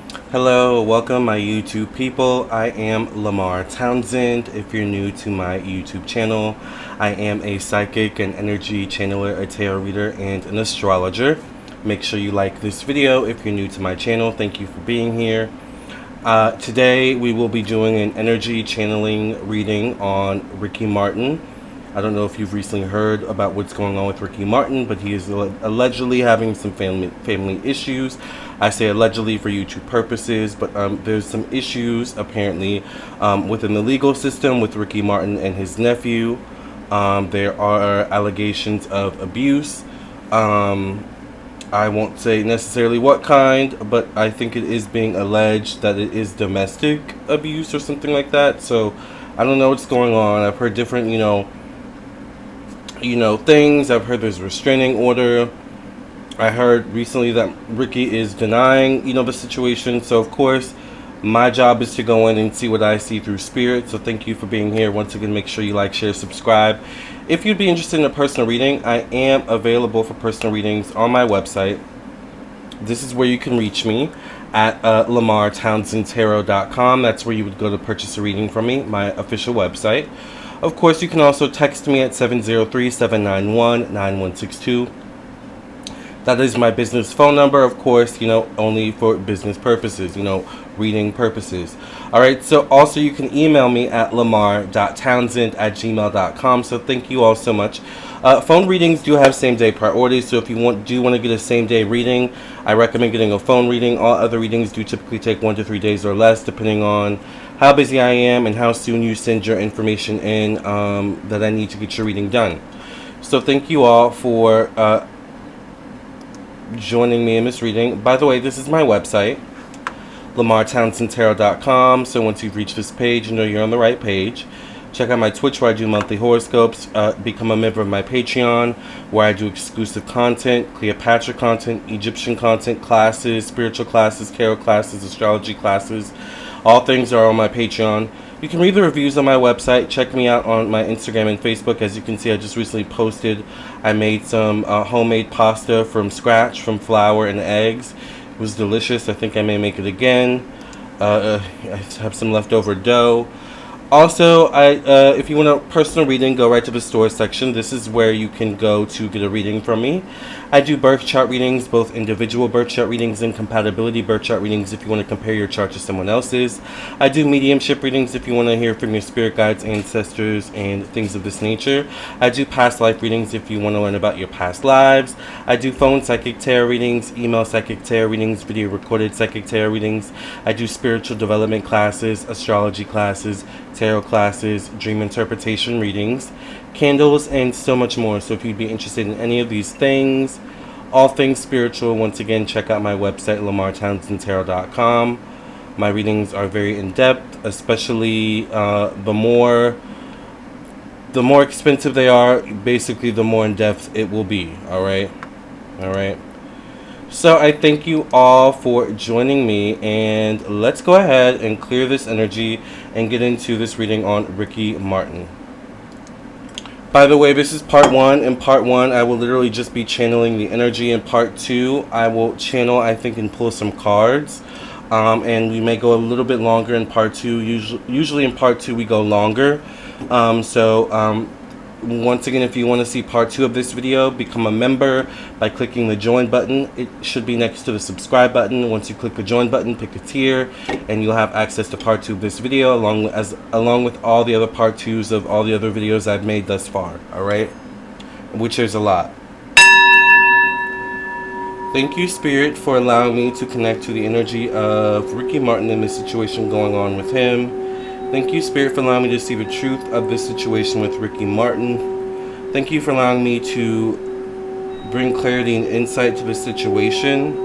Hello, welcome my YouTube people. I am Lamarr Townsend. If you're new to my YouTube channel, I am a psychic and energy channeler, a tarot reader, and an astrologer. Make sure you like this video if you're new to my channel. Thank you for being here. Today we will be doing an energy channeling reading on Ricky Martin. I don't know if you've recently heard about what's going on with Ricky Martin, but he is allegedly having some family issues. I say allegedly for YouTube purposes, but there's some issues apparently within the legal system with Ricky Martin and his nephew. There are allegations of abuse. I won't say necessarily what kind, but I think it is being alleged that it is domestic abuse or something like that. So I don't know what's going on. I've heard different, things. I've heard there's a restraining order. I heard recently that Ricky is denying, the situation. So of course, my job is to go in and see what I see through spirit. So thank you for being here. Once again, make sure you like, share, subscribe. If you'd be interested in a personal reading, I am available for personal readings on my website. This is where you can reach me at lamarrtownsendtarot.com. That's where you would go to purchase a reading from me, my official website. Of course, you can also text me at 703-791-9162. That is my business phone number, of course, only for business purposes, reading purposes. All right, so also you can email me at lamarr.townsend@gmail.com. So thank you all so much. Phone readings do have same-day priority, so if you want to get a same-day reading, I recommend getting a phone reading. All other readings do typically take 1 to 3 days or less, depending on how busy I am and how soon you send your information in that I need to get your reading done. So thank you all for joining me in this reading. By the way, this is my website, lamarrtownsendtarot.com. So once you've reached this page, you know you're on the right page. Check out my Twitch where I do monthly horoscopes. Become a member of my Patreon where I do exclusive content, Cleopatra content, Egyptian content, classes, spiritual classes, tarot classes, astrology classes. All things are on my Patreon. You can read the reviews on my website. Check me out on my Instagram and Facebook. As you can see, I just recently posted. I made some homemade pasta from scratch from flour and eggs. It was delicious. I think I may make it again. I have some leftover dough. Also, if you want a personal reading, go right to the store section. This is where you can go to get a reading from me. I do birth chart readings, both individual birth chart readings and compatibility birth chart readings if you want to compare your chart to someone else's. I do mediumship readings if you want to hear from your spirit guides, ancestors, and things of this nature. I do past life readings if you want to learn about your past lives. I do phone psychic tarot readings, email psychic tarot readings, video recorded psychic tarot readings. I do spiritual development classes, astrology classes, tarot classes, dream interpretation readings, candles, and so much more. So if you'd be interested in any of these things, all things spiritual, once again, check out my website, lamarrtownsendtarot.com. My readings are very in-depth, especially the more expensive they are, basically the more in-depth it will be. All right. So I thank you all for joining me, and let's go ahead and clear this energy and get into this reading on Ricky Martin. By the way, this is part one. In part one, I will literally just be channeling the energy. In part two, I will channel, I think, and pull some cards. And we may go a little bit longer in part two. Usually in part two, we go longer. Once again, if you want to see part two of this video, become a member by clicking the join button. It should be next to the subscribe button. Once you click the join button, pick a tier, and you'll have access to part two of this video along with all the other part twos of all the other videos I've made thus far. All right, which there's a lot. Thank you, Spirit, for allowing me to connect to the energy of Ricky Martin and the situation going on with him. Thank you, Spirit, for allowing me to see the truth of this situation with Ricky Martin. Thank you for allowing me to bring clarity and insight to the situation.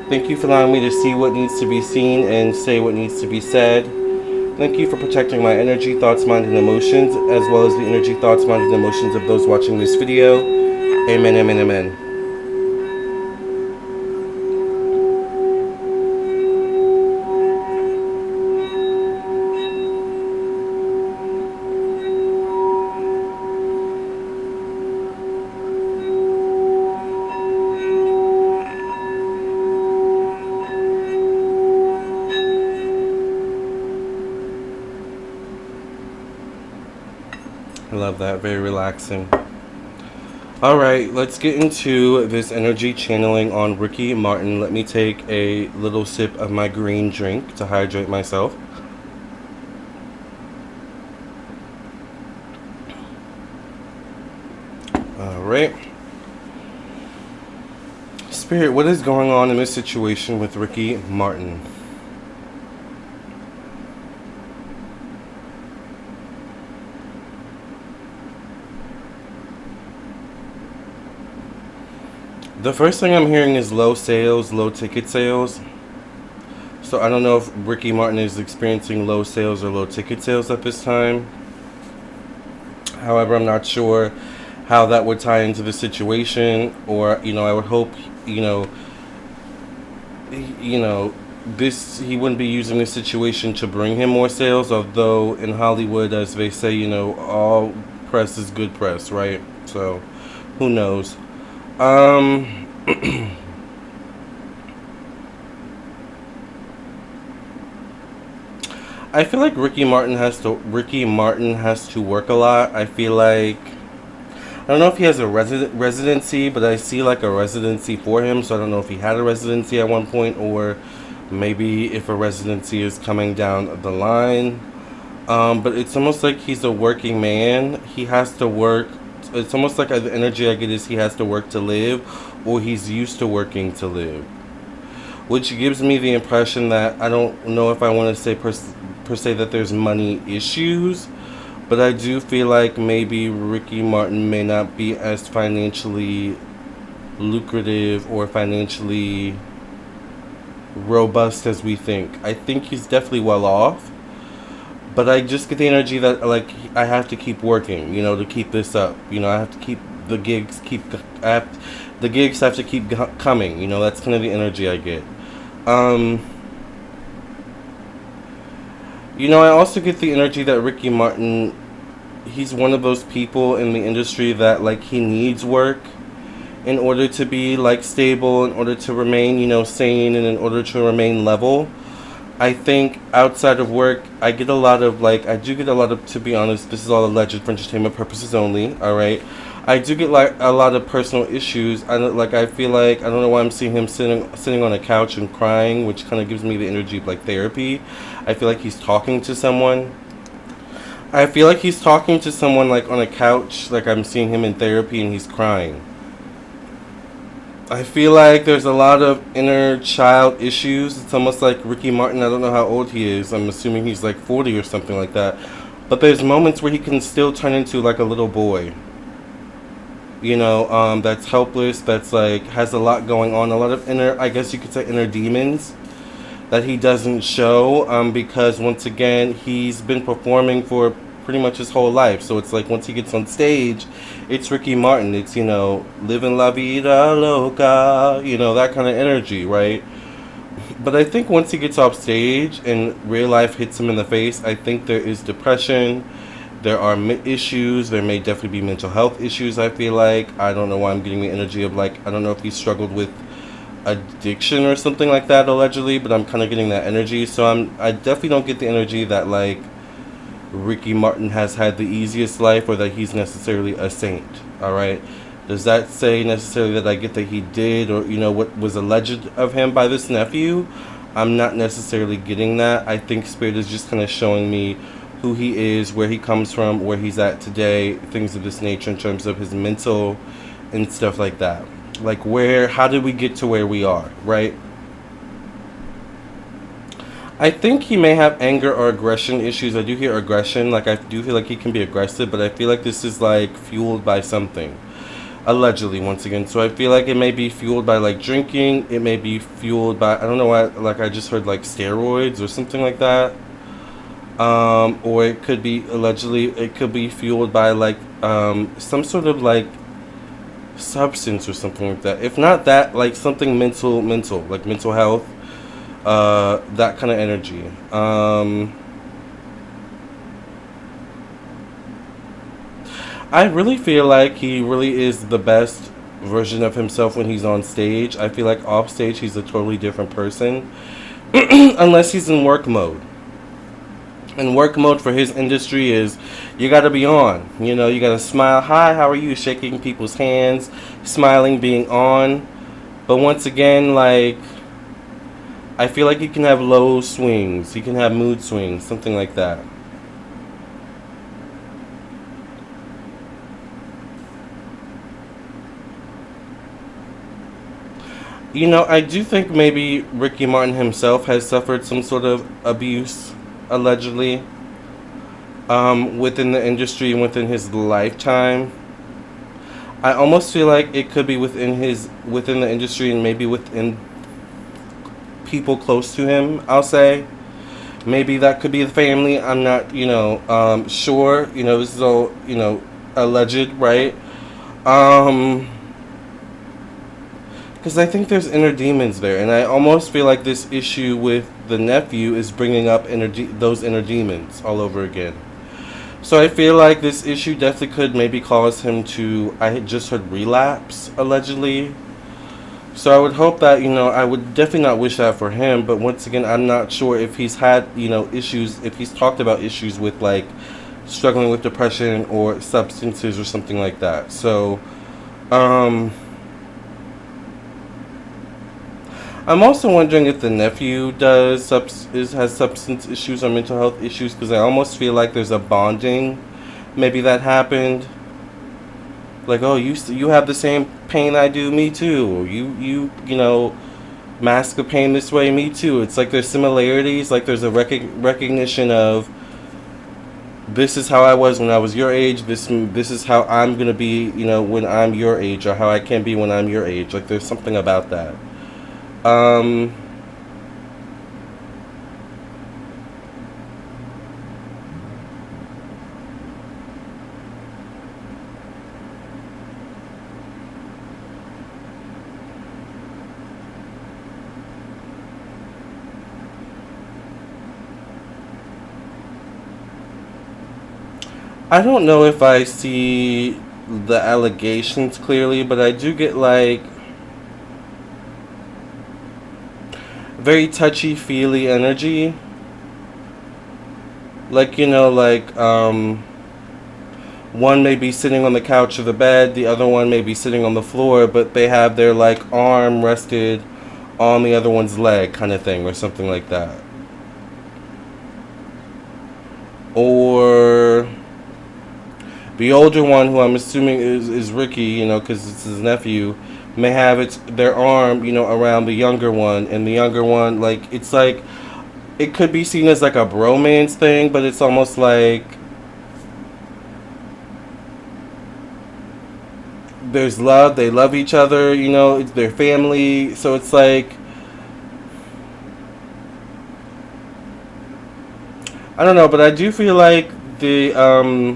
Thank you for allowing me to see what needs to be seen and say what needs to be said. Thank you for protecting my energy, thoughts, mind, and emotions, as well as the energy, thoughts, mind, and emotions of those watching this video. Amen, amen, amen. Love that. Very relaxing. All right, let's get into this energy channeling on Ricky Martin. Let me take a little sip of my green drink to hydrate myself. All right. Spirit, what is going on in this situation with Ricky Martin? The first thing I'm hearing is low sales, low ticket sales. So I don't know if Ricky Martin is experiencing low sales or low ticket sales at this time. However, I'm not sure how that would tie into the situation, or I would hope you know you know this he wouldn't be using this situation to bring him more sales. Although in Hollywood, as they say, all press is good press, right? So who knows? Um, I feel like Ricky Martin has to work a lot. I feel like I don't know if he has a residency, but I see like a residency for him. So I don't know if he had a residency at one point, or maybe if a residency is coming down the line. But it's almost like he's a working man. He has to work. It's almost like the energy I get is he has to work to live, or he's used to working to live, which gives me the impression that I don't know if I want to say per se that there's money issues, but I do feel like maybe Ricky Martin may not be as financially lucrative or financially robust as we think. I think he's definitely well off, but I just get the energy that like I have to keep working, to keep this up. I have to keep the gigs the gigs have to keep coming. That's kind of the energy I get. I also get the energy that Ricky Martin, he's one of those people in the industry that like he needs work in order to be like stable, in order to remain, sane, and in order to remain level. I think outside of work, I do get a lot of, to be honest, this is all alleged for entertainment purposes only, alright? I do get like a lot of personal issues. I feel like, I don't know why I'm seeing him sitting on a couch and crying, which kind of gives me the energy of like therapy. I feel like he's talking to someone. I feel like he's talking to someone like on a couch, like I'm seeing him in therapy and he's crying. I feel like there's a lot of inner child issues. It's almost like Ricky Martin, I don't know how old he is. I'm assuming he's like 40 or something like that. But there's moments where he can still turn into like a little boy. That's helpless, that's like, has a lot going on. A lot of inner, I guess you could say inner demons that he doesn't show, because once again, he's been performing for pretty much his whole life. So it's like once he gets on stage, it's Ricky Martin. It's, living la vida loca, that kind of energy, right? But I think once he gets off stage and real life hits him in the face, I think there is depression. There are issues. There may definitely be mental health issues, I feel like. I don't know why I'm getting the energy of like, I don't know if he struggled with addiction or something like that allegedly, but I'm kind of getting that energy. So I definitely don't get the energy that like Ricky Martin has had the easiest life, or that he's necessarily a saint. All right, does that say necessarily that I get that he did, or what was alleged of him by this nephew? I'm not necessarily getting that. I think Spirit is just kind of showing me who he is, where he comes from, where he's at today, things of this nature in terms of his mental and stuff like that. Like how did we get to where we are, right? I think he may have anger or aggression issues. I do hear aggression. Like, I do feel like he can be aggressive, but I feel like this is, like, fueled by something. Allegedly, once again. So I feel like it may be fueled by, like, drinking. It may be fueled by, I don't know why, like, I just heard, like, steroids or something like that. Or it could be, allegedly, it could be fueled by, like, some sort of, like, substance or something like that. If not that, like, something mental, like, mental health. That kind of energy. I really feel like he really is the best version of himself when he's on stage. I feel like off stage he's a totally different person. Unless he's in work mode. And work mode for his industry is you got to be on. You know, you got to smile. Hi, how are you? Shaking people's hands, smiling, being on. But once again, like, I feel like he can have low swings. He can have mood swings, something like that. You know, I do think maybe Ricky Martin himself has suffered some sort of abuse, allegedly, within the industry and within his lifetime. I almost feel like it could be within the industry and maybe within people close to him. I'll say maybe that could be the family. I'm not, sure. You know, this is all alleged, right? Um, because I think there's inner demons there, and I almost feel like this issue with the nephew is bringing up those inner demons all over again. So I feel like this issue definitely could maybe cause him to. I had just heard relapse allegedly. So I would hope that I would definitely not wish that for him. But once again, I'm not sure if he's had issues, if he's talked about issues with like struggling with depression or substances or something like that. So. Um, I'm also wondering if the nephew has substance issues or mental health issues because I almost feel like there's a bonding, maybe that happened. Like, oh, you have the same pain I do, me too. Or you mask the pain this way, me too. It's like there's similarities. Like there's a recognition of this is how I was when I was your age. This is how I'm gonna be, when I'm your age, or how I can be when I'm your age. Like there's something about that. Um, I don't know if I see the allegations clearly, but I do get like very touchy feely energy. Like one may be sitting on the couch or the bed, the other one may be sitting on the floor, but they have their like arm rested on the other one's leg, kind of thing, or something like that. Or the older one, who I'm assuming is Ricky, because it's his nephew, may have their arm, around the younger one, and the younger one, like it's like it could be seen as like a bromance thing, but it's almost like there's love, they love each other, it's their family, so it's like I don't know, but I do feel like the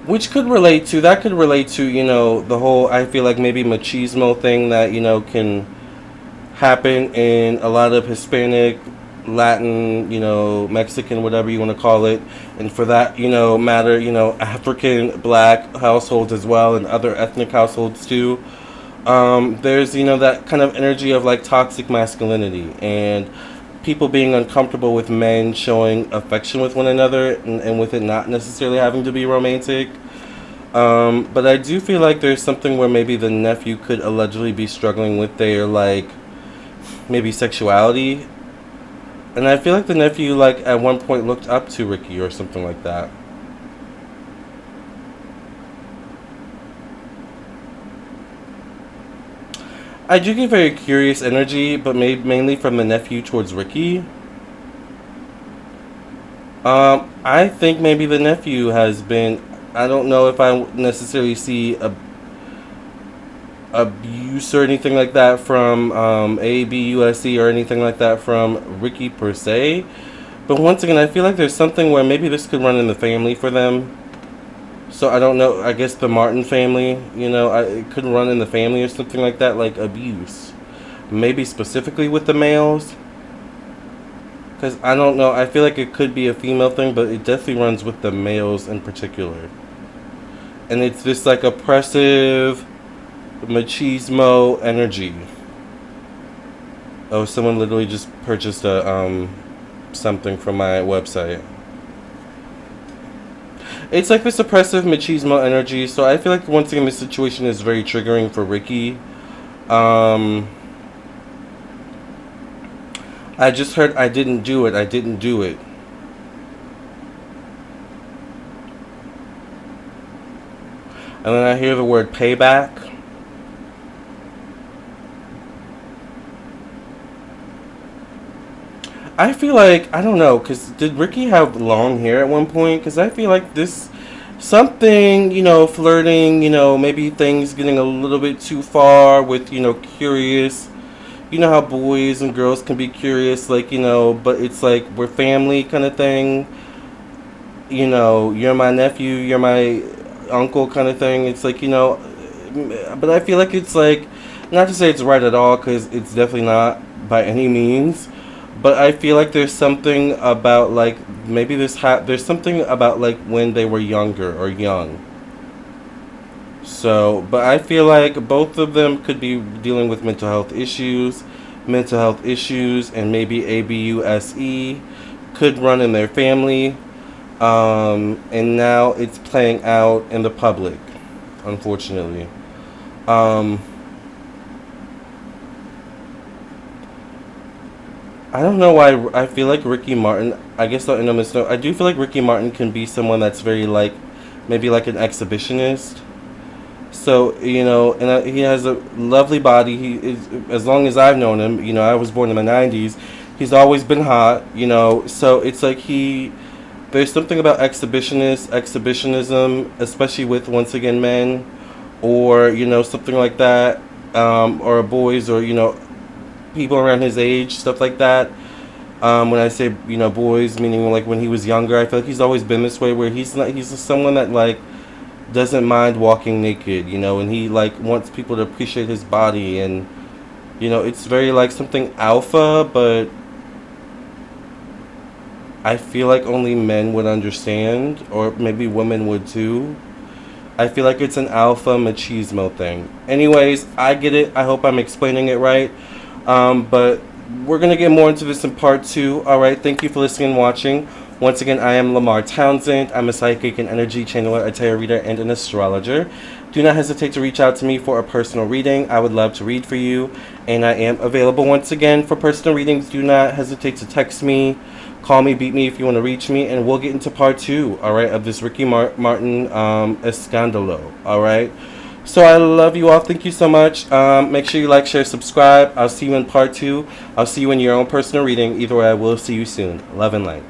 which could relate to the whole, I feel like maybe machismo thing that can happen in a lot of Hispanic, Latin, Mexican, whatever you want to call it, and for that matter, African black households as well, and other ethnic households too. There's that kind of energy of like toxic masculinity and people being uncomfortable with men showing affection with one another, and with it not necessarily having to be romantic. But I do feel like there's something where maybe the nephew could allegedly be struggling with their like maybe sexuality, and I feel like the nephew like at one point looked up to Ricky or something like that. I do get very curious energy, but mainly from the nephew towards Ricky. I think maybe the nephew has been. I don't know if I necessarily see abuse or anything like that from ABUSC or anything like that from Ricky per se. But once again, I feel like there's something where maybe this could run in the family for them. So I don't know. I guess the Martin family, it could run in the family or something like that, like abuse. Maybe specifically with the males. Because I don't know. I feel like it could be a female thing, but it definitely runs with the males in particular. And it's this like oppressive machismo energy. Oh, someone literally just purchased something from my website. It's like this oppressive machismo energy. So I feel like once again this situation is very triggering for Ricky. Um, I just heard I didn't do it. I didn't do it. And then I hear the word payback. I feel like, I don't know, because did Ricky have long hair at one point? Because I feel like this, something, flirting, maybe things getting a little bit too far with, curious. You know how boys and girls can be curious, like, but it's like we're family kind of thing. You're my nephew, you're my uncle kind of thing. It's like, but I feel like it's like, not to say it's right at all, because it's definitely not by any means. But I feel like there's something about like maybe there's something about like when they were younger or young. So, but I feel like both of them could be dealing with mental health issues, and maybe ABUSE could run in their family. And now it's playing out in the public, unfortunately. Um, I don't know why I feel like Ricky Martin. I guess I'll end on this note. I do feel like Ricky Martin can be someone that's very like, maybe like an exhibitionist. So and he has a lovely body. He is, as long as I've known him. I was born in the '90s. He's always been hot. So it's like there's something about exhibitionism, especially with once again men, or something like that, or boys, or people around his age, stuff like that. When I say boys, meaning like when he was younger, I feel like he's always been this way, where he's someone that like doesn't mind walking naked, and he like wants people to appreciate his body, and it's very like something alpha, but I feel like only men would understand, or maybe women would too. I feel like it's an alpha machismo thing. Anyways, I get it. I hope I'm explaining it right. But we're going to get more into this in part 2. All right. Thank you for listening and watching. Once again, I am Lamarr Townsend. I'm a psychic and energy channeler, a tarot reader, and an astrologer. Do not hesitate to reach out to me for a personal reading. I would love to read for you. And I am available once again for personal readings. Do not hesitate to text me, call me, beat me if you want to reach me. And we'll get into part 2, all right, of this Ricky Martin escandalo, all right? So I love you all. Thank you so much. Make sure you like, share, subscribe. I'll see you in part 2. I'll see you in your own personal reading. Either way, I will see you soon. Love and light.